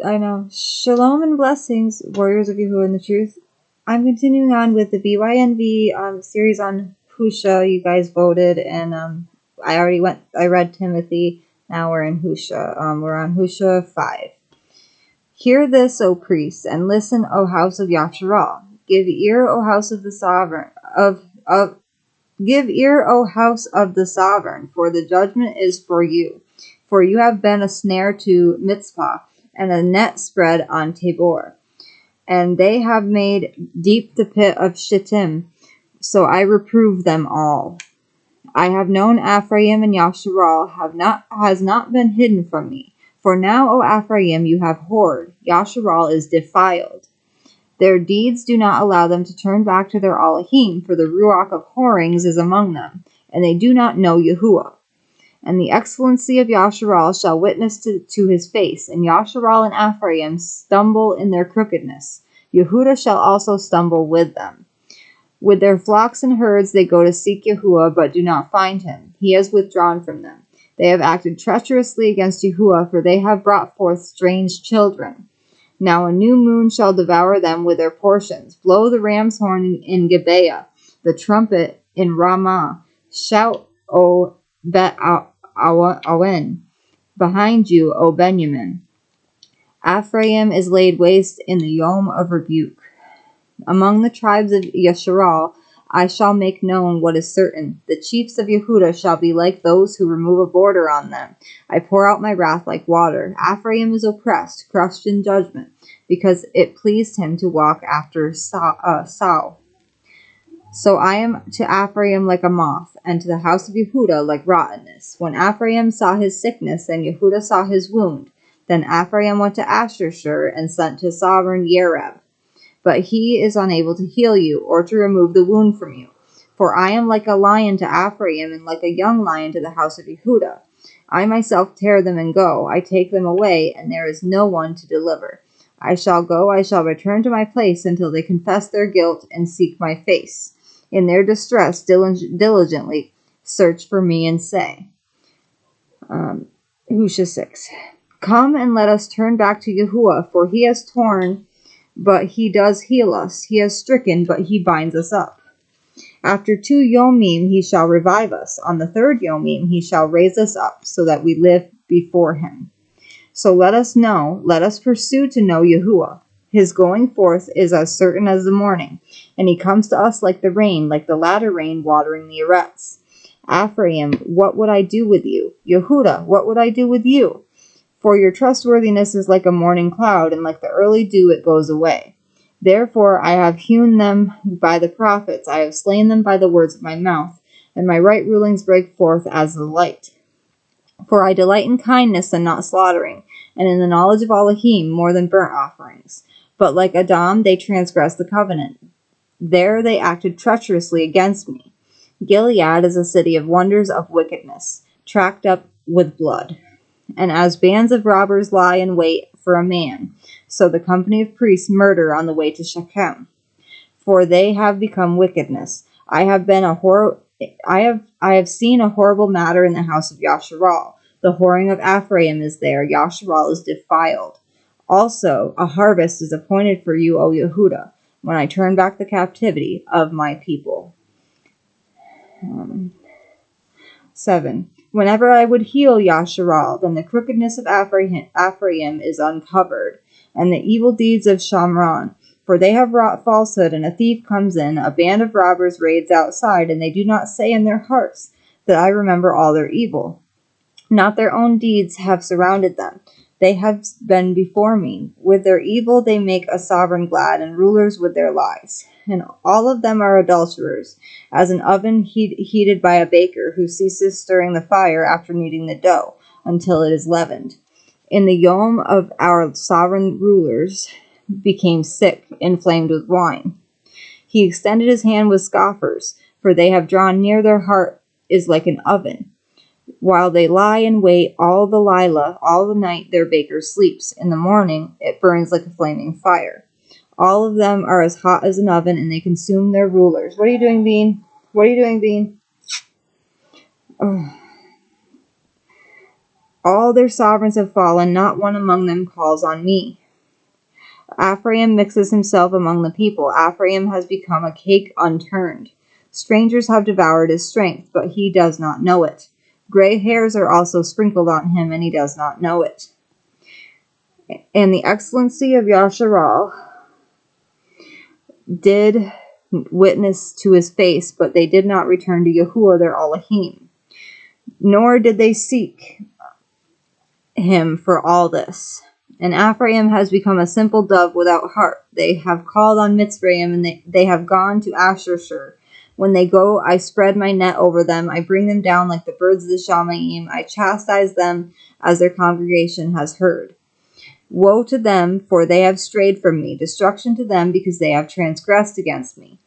I know. Shalom and blessings, warriors of Yahuah and the truth. I'm continuing on with the BYNV series on Husha. You guys voted, and I read Timothy. Now we're in Husha. We're on Husha 5. Hear this, O priests, and listen, O house of Yasharal. Give ear, O house of the sovereign Give ear, O house of the sovereign, for the judgment is for you. For you have been a snare to Mitzpah, and a net spread on Tabor. And they have made deep the pit of Shittim, so I reprove them all. I have known Ephraim and Yasharal has not been hidden from me. For now, O Ephraim, you have whored. Yasharal is defiled. Their deeds do not allow them to turn back to their Elohim, for the ruach of whorings is among them, and they do not know Yahuah. And the excellency of Yasharal shall witness to his face, and Yasharal and Ephraim stumble in their crookedness. Yehudah shall also stumble with them. With their flocks and herds they go to seek Yahuah, but do not find him. He has withdrawn from them. They have acted treacherously against Yahuah, for they have brought forth strange children. Now a new moon shall devour them with their portions. Blow the ram's horn in Gibeah, the trumpet in Ramah. Shout, O Bet Awen, behind you, O Benjamin. Ephraim is laid waste in the Yom of rebuke. Among the tribes of Yasharal I shall make known what is certain. The chiefs of Yehudah shall be like those who remove a border on them. I pour out my wrath like water. Ephraim is oppressed, crushed in judgment, because it pleased him to walk after Saul. So I am to Ephraim like a moth, and to the house of Yehudah like rottenness. When Ephraim saw his sickness, and Yehudah saw his wound, then Ephraim went to Asher and sent to sovereign Yereb. But he is unable to heal you, or to remove the wound from you. For I am like a lion to Ephraim, and like a young lion to the house of Yehudah. I myself tear them and go. I take them away, and there is no one to deliver. I shall go, I shall return to my place until they confess their guilt and seek my face. In their distress, diligently search for me and say. Husha 6. Come and let us turn back to Yahuah, for he has torn, but he does heal us. He has stricken, but he binds us up. After 2 Yomim he shall revive us. On the 3rd Yomim he shall raise us up, so that we live before him. So let us pursue to know Yahuah. His going forth is as certain as the morning, and he comes to us like the rain, like the latter rain watering the arets. Ephraim, what would I do with you? Yehudah, what would I do with you? For your trustworthiness is like a morning cloud, and like the early dew it goes away. Therefore I have hewn them by the prophets, I have slain them by the words of my mouth, and my right rulings break forth as the light. For I delight in kindness and not slaughtering, and in the knowledge of Elohim more than burnt offerings. But like Adam they transgressed the covenant. There they acted treacherously against me. Gilead is a city of wonders of wickedness, tracked up with blood. And as bands of robbers lie in wait for a man, so the company of priests murder on the way to Shechem. For they have become wickedness. I have seen a horrible matter in the house of Yasharal. The whoring of Ephraim is there. Yasharal is defiled. Also, a harvest is appointed for you, O Yehudah, when I turn back the captivity of my people. 7. Whenever I would heal Yasharal, then the crookedness of Ephraim is uncovered, and the evil deeds of Shamron. For they have wrought falsehood, and a thief comes in, a band of robbers raids outside, and they do not say in their hearts that I remember all their evil. Not their own deeds have surrounded them. They have been before me. With their evil they make a sovereign glad, and rulers with their lies. And all of them are adulterers, as an oven heated by a baker, who ceases stirring the fire after kneading the dough, until it is leavened. In the Yom of our sovereign rulers became sick, inflamed with wine. He extended his hand with scoffers, for they have drawn near, their heart is like an oven. While they lie in wait all the night their baker sleeps. In the morning it burns like a flaming fire. All of them are as hot as an oven, and they consume their rulers. What are you doing, Bean? What are you doing, Bean? Oh. All their sovereigns have fallen, not one among them calls on me. Ephraim mixes himself among the people. Ephraim has become a cake unturned. Strangers have devoured his strength, but he does not know it. Gray hairs are also sprinkled on him, and he does not know it. And the excellency of Yasharal did witness to his face, but they did not return to Yahuah their Elohim, nor did they seek him for all this. And Ephraim has become a simple dove without heart. They have called on Mitzrayim, and they have gone to Ashershur. When they go, I spread my net over them. I bring them down like the birds of the Shamayim. I chastise them as their congregation has heard. Woe to them, for they have strayed from me. Destruction to them, because they have transgressed against me.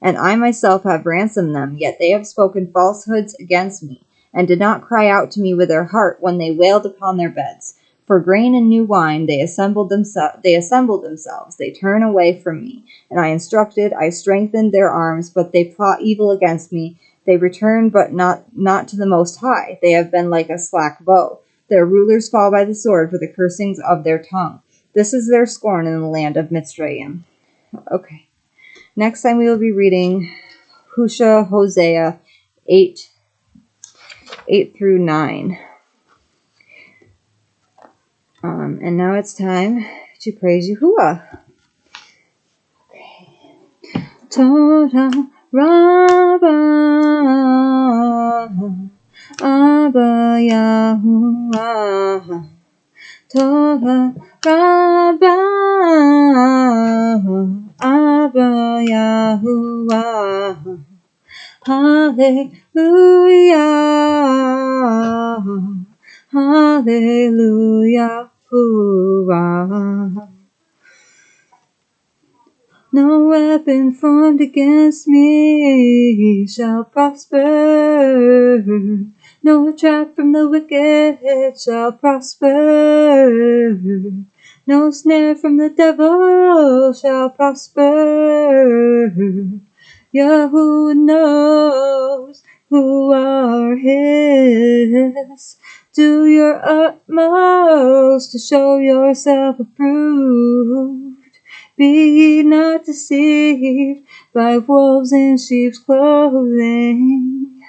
And I myself have ransomed them, yet they have spoken falsehoods against me, and did not cry out to me with their heart when they wailed upon their beds. For grain and new wine they assembled themselves. They turn away from me. And I strengthened their arms, but they plot evil against me. They return, but not to the Most High. They have been like a slack bow. Their rulers fall by the sword for the cursings of their tongue. This is their scorn in the land of Mitzrayim. Okay. Next time we will be reading Husha, Hosea 8 through 9. And now it's time to praise Yahuah. Okay. Toda Rabba Abba Yahuah. Toda Rabba Abba Yahuah. Hallelujah. Hallelujah. Hoorah. No weapon formed against me shall prosper. No trap from the wicked shall prosper. No snare from the devil shall prosper. Yahuah knows who are his. Do your utmost to show yourself approved. Be ye not deceived by wolves in sheep's clothing.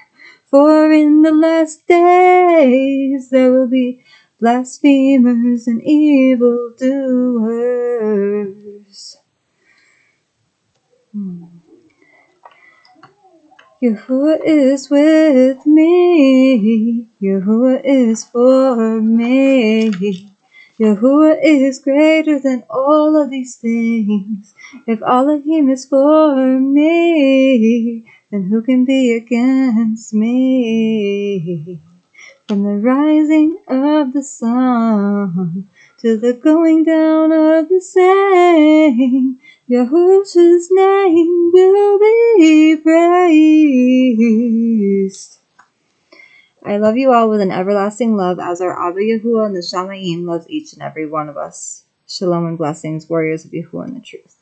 For in the last days there will be blasphemers and evildoers. Yahuah is with me. Yahuah is for me. Yahuah is greater than all of these things. If Elohim is for me, then who can be against me? From the rising of the sun to the going down of the same, Yahusha's name will be praised. I love you all with an everlasting love, as our Abba Yahuah and the Shamayim loves each and every one of us. Shalom and blessings, warriors of Yahuah and the truth.